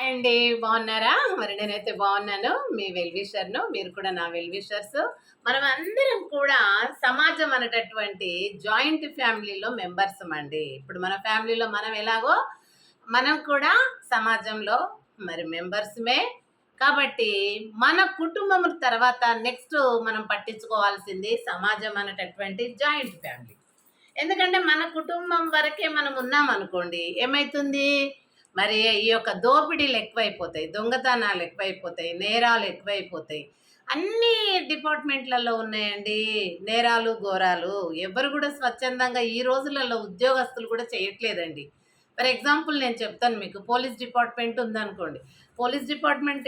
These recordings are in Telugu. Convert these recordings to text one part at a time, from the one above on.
అండి బాగున్నారా? మరి నేనైతే బాగున్నాను. మీ వెల్ విషర్‌ను. మీరు కూడా నా వెల్ విషర్స్. మనం అందరం కూడా సమాజం అనేటటువంటి జాయింట్ ఫ్యామిలీలో మెంబర్సమండి. ఇప్పుడు మన ఫ్యామిలీలో మనం ఎలాగో మనం కూడా సమాజంలో మరి మెంబర్స్‌మే. కాబట్టి మన కుటుంబం తర్వాత నెక్స్ట్ మనం పట్టించుకోవాల్సింది సమాజం అనేటటువంటి జాయింట్ ఫ్యామిలీ. ఎందుకంటే మన కుటుంబం వరకే మనం ఉన్నామనుకోండి ఏమైతుంది, మరి ఈ యొక్క దోపిడీలు ఎక్కువైపోతాయి, దొంగతనాలు ఎక్కువైపోతాయి, నేరాలు ఎక్కువైపోతాయి. అన్ని డిపార్ట్మెంట్లలో ఉన్నాయండి నేరాలు ఘోరాలు. ఎవరు కూడా స్వచ్ఛందంగా ఈ రోజులలో ఉద్యోగస్తులు కూడా చేయట్లేదండి. ఫర్ ఎగ్జాంపుల్ నేను చెప్తాను మీకు, పోలీస్ డిపార్ట్మెంట్ ఉందనుకోండి. పోలీస్ డిపార్ట్మెంట్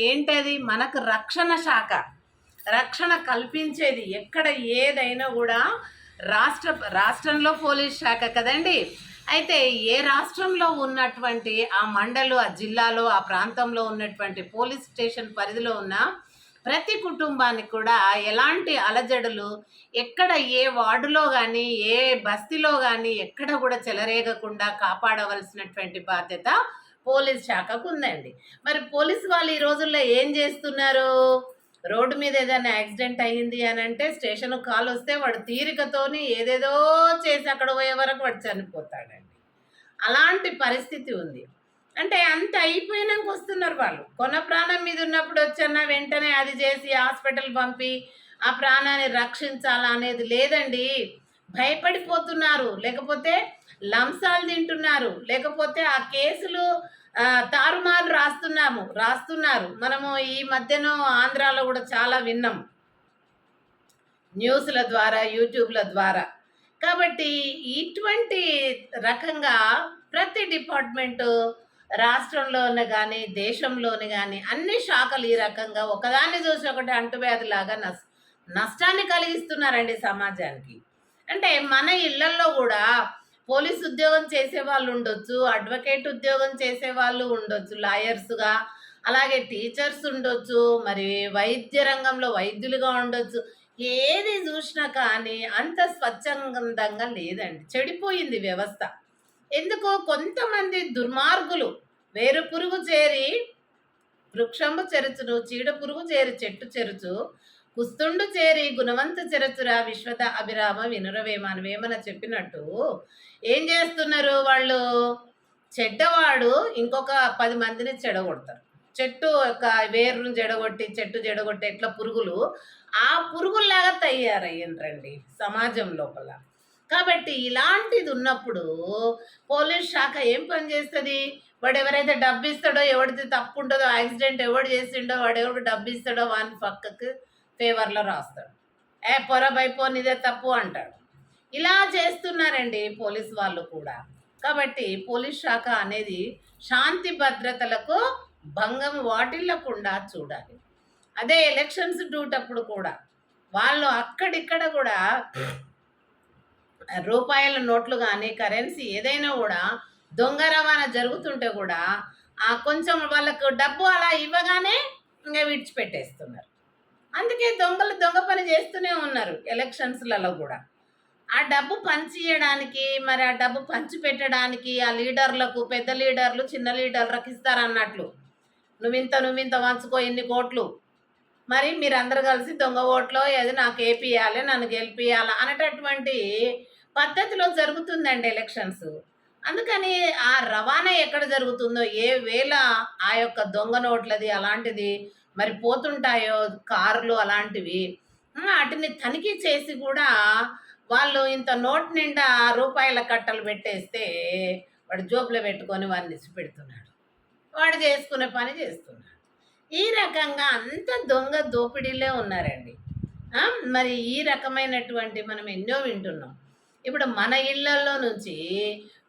ఏంటది మనకు రక్షణ శాఖ, రక్షణ కల్పించేది. ఎక్కడ ఏదైనా కూడా రాష్ట్రంలో పోలీస్ శాఖ కదండి. అయితే ఏ రాష్ట్రంలో ఉన్నటువంటి ఆ మండలు, ఆ జిల్లాలో, ఆ ప్రాంతంలో ఉన్నటువంటి పోలీస్ స్టేషన్ పరిధిలో ఉన్న ప్రతి కుటుంబానికి కూడా ఎలాంటి అలజడులు, ఎక్కడ ఏ వార్డులో కానీ ఏ బస్తీలో కానీ ఎక్కడ కూడా చెలరేగకుండా కాపాడవలసినటువంటి బాధ్యత పోలీస్ శాఖకు ఉందండి. మరి పోలీసు వాళ్ళు ఈ రోజుల్లో ఏం చేస్తున్నారు? రోడ్డు మీద ఏదైనా యాక్సిడెంట్ అయ్యింది అని అంటే స్టేషన్కి కాల్ వస్తే వాడు తీరికతోని ఏదేదో చేసి అక్కడ పోయే వరకు వాడు చనిపోతాడండి. అలాంటి పరిస్థితి ఉంది. అంటే అంత అయిపోయినాక వస్తున్నారు వాళ్ళు. కొన ప్రాణం మీద ఉన్నప్పుడు వచ్చన్న వెంటనే అది చేసి హాస్పిటల్ పంపి ఆ ప్రాణాన్ని రక్షించాలా అనేది లేదండి. భయపడిపోతున్నారు, లేకపోతే లంసాలు తింటున్నారు, లేకపోతే ఆ కేసులు తారుమారు రాస్తున్నారు. మనము ఈ మధ్యన ఆంధ్రాలో కూడా చాలా విన్నాం, న్యూస్ల ద్వారా, యూట్యూబ్ల ద్వారా. కాబట్టి ఇటువంటి రకంగా ప్రతి డిపార్ట్మెంటు రాష్ట్రంలోనే కానీ దేశంలోని కానీ అన్ని శాఖలు ఈ రకంగా ఒకదాన్ని చూసి ఒకటి అంటువ్యాధిలాగా నష్టాన్ని కలిగిస్తున్నారండి సమాజానికి. అంటే మన ఇళ్లల్లో కూడా పోలీస్ ఉద్యోగం చేసే వాళ్ళు ఉండొచ్చు, అడ్వకేట్ ఉద్యోగం చేసే వాళ్ళు ఉండొచ్చు, లాయర్స్గా, అలాగే టీచర్స్ ఉండొచ్చు, మరి వైద్య రంగంలో వైద్యులుగా ఉండొచ్చు. ఏది చూసినా కానీ అంత స్వచ్ఛందంగా లేదండి, చెడిపోయింది వ్యవస్థ. ఎందుకో కొంతమంది దుర్మార్గులు వేరు పురుగు చేరి వృక్షంబు చెరుచును, చీడ పురుగు చేరి చెట్టు చెరుచు, కుస్తుండు చేరి గుణవంత చెరచురా విశ్వత అభిరామ వినురవేమ అని వేమన చెప్పినట్టు ఏం చేస్తున్నారు వాళ్ళు? చెడ్డవాడు ఇంకొక 10 మందిని చెడగొడతారు. చెట్టు యొక్క వేరును చెడగొట్టి చెట్టు చెడగొట్టి ఎట్లా పురుగులు ఆ పురుగుల్లాగా తయారయ్యిండ్రండి సమాజం లోపల. కాబట్టి ఇలాంటిది ఉన్నప్పుడు పోలీస్ శాఖ ఏం పని చేస్తుంది? వాడు ఎవరైతే డబ్బు ఇస్తాడో, ఎవరిది తప్పు ఉంటుందో, యాక్సిడెంట్ ఎవడు చేసిండో వాడు ఎవరికి డబ్బు ఇస్తాడో వాని పక్కకు ఫేవర్లో రాస్తాడు. పొర బైపోని ఇదే తప్పు అంటాడు. ఇలా చేస్తున్నారండి పోలీస్ వాళ్ళు కూడా. కాబట్టి పోలీస్ శాఖ అనేది శాంతి భద్రతలకు భంగం వాటిల్లకుండా చూడాలి. అదే ఎలక్షన్స్ డ్యూటప్పుడు కూడా వాళ్ళు అక్కడిక్కడ కూడా రూపాయల నోట్లు కానీ కరెన్సీ ఏదైనా కూడా దొంగ రవాణా జరుగుతుంటే కూడా కొంచెం వాళ్ళకు డబ్బు అలా ఇవ్వగానే ఇంకా విడిచిపెట్టేస్తున్నారు. అందుకే దొంగలు దొంగ పని చేస్తూనే ఉన్నారు ఎలక్షన్స్లలో కూడా. ఆ డబ్బు పంచియడానికి, మరి ఆ డబ్బు పంచి పెట్టడానికి ఆ లీడర్లకు, పెద్ద లీడర్లు చిన్న లీడర్లకు ఇస్తారన్నట్లు, నువ్వింత వంచుకో ఇన్ని కోట్లు, మరి మీరందరూ కలిసి దొంగ ఓట్లో ఏది నాకు వేపియాలి, నన్ను గెలిపియాలి అనేటటువంటి పద్ధతిలో జరుగుతుందండి ఎలక్షన్స్. అందుకని ఆ రవాణా ఎక్కడ జరుగుతుందో, ఏ వేళ ఆ యొక్క దొంగ నోట్లది అలాంటిది మరి పోతుంటాయో కార్లు అలాంటివి, వాటిని తనిఖీ చేసి కూడా వాళ్ళు ఇంత నోట్ నిండా రూపాయల కట్టలు పెట్టేస్తే వాడు జోబులో పెట్టుకొని వాడిని పెడుతున్నాడు, వాడు చేసుకునే పని చేస్తున్నాడు. ఈ రకంగా అంత దొంగ దోపిడీలే ఉన్నారండి. మరి ఈ రకమైనటువంటి మనం ఎన్నో వింటున్నాం. ఇప్పుడు మన ఇళ్లలో నుంచి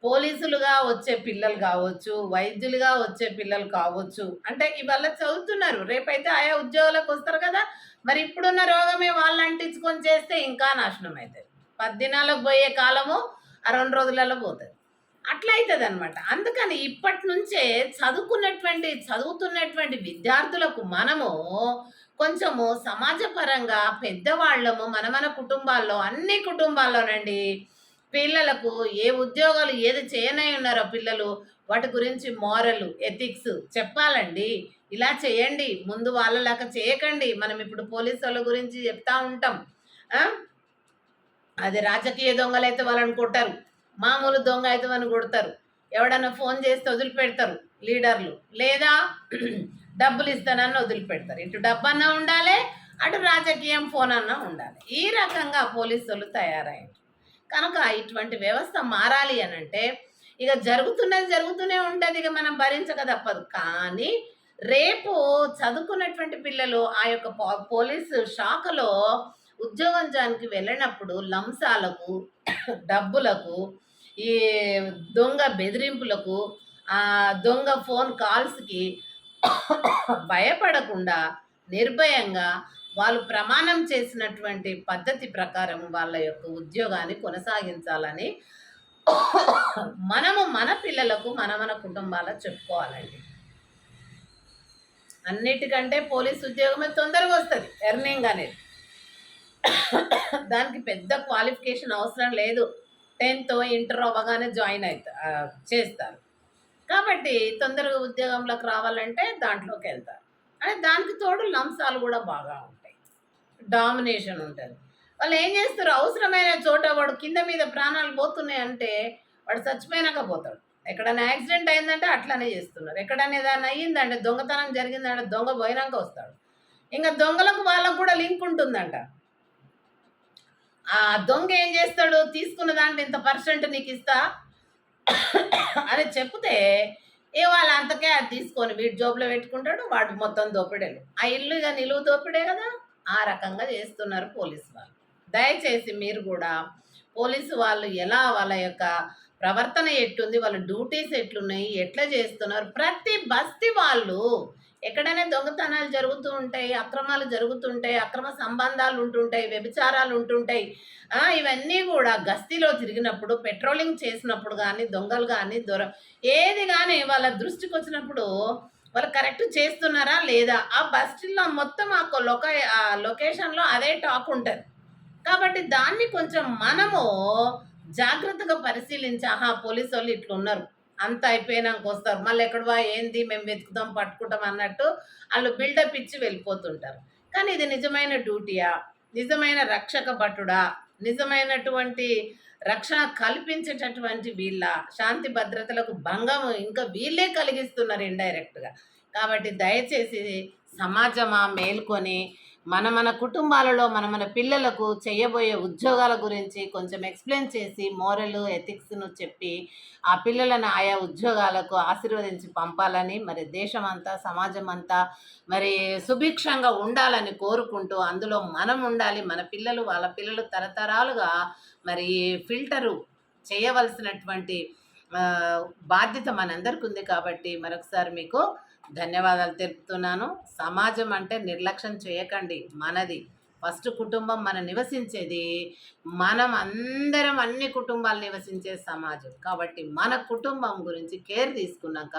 పోలీసులుగా వచ్చే పిల్లలు కావచ్చు, వైద్యులుగా వచ్చే పిల్లలు కావచ్చు, అంటే ఇవాళ చదువుతున్నారు, రేపైతే ఆయా ఉద్యోగాలకు వస్తారు కదా. మరి ఇప్పుడున్న రోగమే వాళ్ళు అంటించుకొని చేస్తే ఇంకా నాశనం అవుతుంది. 10 దినాలకు పోయే కాలము ఆ 2 రోజులలో పోతుంది. అట్లా అవుతుంది అనమాట. అందుకని ఇప్పటి నుంచే చదువుతున్నటువంటి విద్యార్థులకు మనము కొంచెము సమాజపరంగా పెద్దవాళ్ళము మన కుటుంబాల్లో, అన్ని కుటుంబాల్లోనండి పిల్లలకు ఏ ఉద్యోగాలు ఏది చేయనై ఉన్నారో పిల్లలు వాటి గురించి మోరల్ ఎథిక్స్ చెప్పాలండి. ఇలా చేయండి, ముందు వాళ్ళలాగా చేయకండి. మనం ఇప్పుడు పోలీసు వాళ్ళ గురించి చెప్తా ఉంటాం. అది రాజకీయ దొంగలైతే వాళ్ళని కొట్టారు, మామూలు దొంగ అయితే వాళ్ళని కొడతారు, ఎవడన్నా ఫోన్ చేస్తే వదిలిపెడతారు లీడర్లు, లేదా డబ్బులు ఇస్తానని వదిలిపెడతారు. ఇటు డబ్బన్నా ఉండాలి, అటు రాజకీయం ఫోన్ అన్నా ఉండాలి. ఈ రకంగా పోలీసులు తయారయ్యారు. కనుక ఇటువంటి వ్యవస్థ మారాలి అని అంటే ఇక జరుగుతూనే ఉంటుంది, ఇక మనం భరించక తప్పదు. కానీ రేపు చదువుకున్నటువంటి పిల్లలు ఆ యొక్క పోలీసు శాఖలో ఉద్యోగానికి వెళ్ళినప్పుడు లంసాలకు, డబ్బులకు, ఈ దొంగ బెదిరింపులకు, దొంగ ఫోన్ కాల్స్కి భయపడకుండా నిర్భయంగా వాళ్ళు ప్రమాణం చేసినటువంటి పద్ధతి ప్రకారం వాళ్ళ యొక్క ఉద్యోగాన్ని కొనసాగించాలని మనము మన పిల్లలకు మన కుటుంబాలకు చెప్పుకోవాలండి. అన్నిటికంటే పోలీస్ ఉద్యోగమే తొందరగా వస్తుంది, ఎర్నింగ్ అనేది. దానికి పెద్ద క్వాలిఫికేషన్ అవసరం లేదు, 10th ఇంటర్ అవ్వగానే జాయిన్ చేస్తారు. కాబట్టి తొందరగా ఉద్యోగంలోకి రావాలంటే దాంట్లోకి వెళ్తారు. అంటే దానికి తోడు లంసాలు కూడా బాగా ఉంటాయి, డామినేషన్ ఉంటుంది. వాళ్ళు ఏం చేస్తారు, అవసరమైన చోట వాడు కింద మీద ప్రాణాలు పోతున్నాయంటే వాడు చచ్చిపోయినాక పోతాడు. ఎక్కడైనా యాక్సిడెంట్ అయిందంటే అట్లానే చేస్తున్నారు, ఎక్కడైనా ఏదైనా అయ్యిందంటే దొంగతనం జరిగిందంటే దొంగ పోయినాక వస్తాడు. ఇంకా దొంగలకు వాళ్ళకు కూడా లింక్ ఉంటుందంట. ఆ దొంగ ఏం చేస్తాడు, తీసుకున్న దాంట్లో ఇంత % నీకు ఇస్తా అని చెప్తే వాళ్ళ అంతకే అది తీసుకొని వీడి జోబులో పెట్టుకుంటాడు, వాడు మొత్తం దోపిడేలు. ఆ ఇల్లు ఇక నిలువు దోపిడే కదా. ఆ రకంగా చేస్తున్నారు పోలీసు వాళ్ళు. దయచేసి మీరు కూడా పోలీసు వాళ్ళు ఎలా వాళ్ళ యొక్క ప్రవర్తన ఎట్టుంది, వాళ్ళ డ్యూటీస్ ఎట్లున్నాయి, ఎట్లా చేస్తున్నారు, ప్రతి బస్తీ వాళ్ళు ఎక్కడైనా దొంగతనాలు జరుగుతూ ఉంటాయి, అక్రమాలు జరుగుతుంటాయి, అక్రమ సంబంధాలు ఉంటుంటాయి, వ్యభిచారాలు ఉంటుంటాయి. ఇవన్నీ కూడా గస్తీలో తిరిగినప్పుడు, పెట్రోలింగ్ చేసినప్పుడు కానీ, దొంగలు కానీ ఏది కానీ వాళ్ళ దృష్టికి వచ్చినప్పుడు వాళ్ళు కరెక్ట్ చేస్తున్నారా లేదా, ఆ బస్సులో మొత్తం ఆ లొకేషన్లో అదే టాక్ ఉంటుంది. కాబట్టి దాన్ని కొంచెం మనము జాగ్రత్తగా పరిశీలించి, పోలీసు వాళ్ళు ఇట్లున్నారు, అంత అయిపోయినాక వస్తారు, మళ్ళీ ఎక్కడవా ఏంది మేము వెతుకుతాం పట్టుకుంటాం అన్నట్టు వాళ్ళు బిల్డప్ ఇచ్చి వెళ్ళిపోతుంటారు. కానీ ఇది నిజమైన డ్యూటీయా, నిజమైన రక్షక భటుడా, నిజమైనటువంటి రక్షణ కల్పించేటటువంటి వీళ్ళ శాంతి భద్రతలకు భంగం ఇంకా వీళ్ళే కలిగిస్తున్నారు ఇండైరెక్ట్గా. కాబట్టి దయచేసి సమాజమా మేల్కొని మన కుటుంబాలలో మన పిల్లలకు చేయబోయే ఉద్యోగాల గురించి కొంచెం ఎక్స్ప్లెయిన్ చేసి మోరల్ ఎథిక్స్ను చెప్పి ఆ పిల్లలను ఆయా ఉద్యోగాలకు ఆశీర్వదించి పంపాలని, మరి దేశం అంతా సమాజం అంతా మరి సుభిక్షంగా ఉండాలని కోరుకుంటూ, అందులో మనం ఉండాలి, మన పిల్లలు వాళ్ళ పిల్లలు తరతరాలుగా మరి ఫిల్టరు చేయవలసినటువంటి బాధ్యత మనందరికీ ఉంది. కాబట్టి మరొకసారి మీకు ధన్యవాదాలు తెలుపుతున్నాను. సమాజం అంటే నిర్లక్ష్యం చేయకండి, మనది ఫస్ట్ కుటుంబం. మనం నివసించేది మనం అందరం, అన్ని కుటుంబాలు నివసించే సమాజం. కాబట్టి మన కుటుంబం గురించి కేర్ తీసుకున్నాక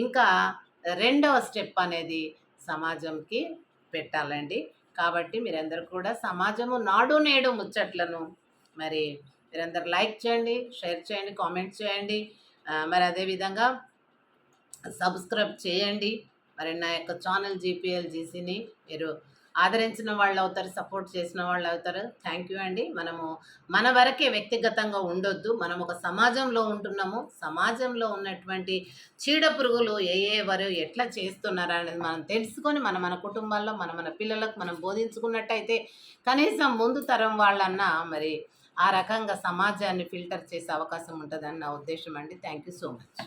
ఇంకా రెండవ స్టెప్ అనేది సమాజంకి పెట్టాలండి. కాబట్టి మీరందరూ కూడా సమాజము నాడు నేడు ముచ్చట్లను మరి మీరందరూ లైక్ చేయండి, షేర్ చేయండి, కామెంట్ చేయండి, మరి అదేవిధంగా సబ్స్క్రైబ్ చేయండి. మరి నా యొక్క ఛానల్ జీపీఎల్జీసీని మీరు ఆదరించిన వాళ్ళు అవుతారు, సపోర్ట్ చేసిన వాళ్ళు అవుతారు. థ్యాంక్ యూ అండి. మనము మన వరకే వ్యక్తిగతంగా ఉండొద్దు, మనం ఒక సమాజంలో ఉంటున్నాము. సమాజంలో ఉన్నటువంటి చీడ పురుగులు ఎవరు ఎట్లా చేస్తున్నారా అనేది మనం తెలుసుకొని మన కుటుంబాల్లో మన పిల్లలకు మనం బోధించుకున్నట్టయితే కనీసం ముందు తరం వాళ్ళన్నా మరి ఆ రకంగా సమాజాన్ని ఫిల్టర్ చేసే అవకాశం ఉంటుందని నా ఉద్దేశం అండి. Thank you so much.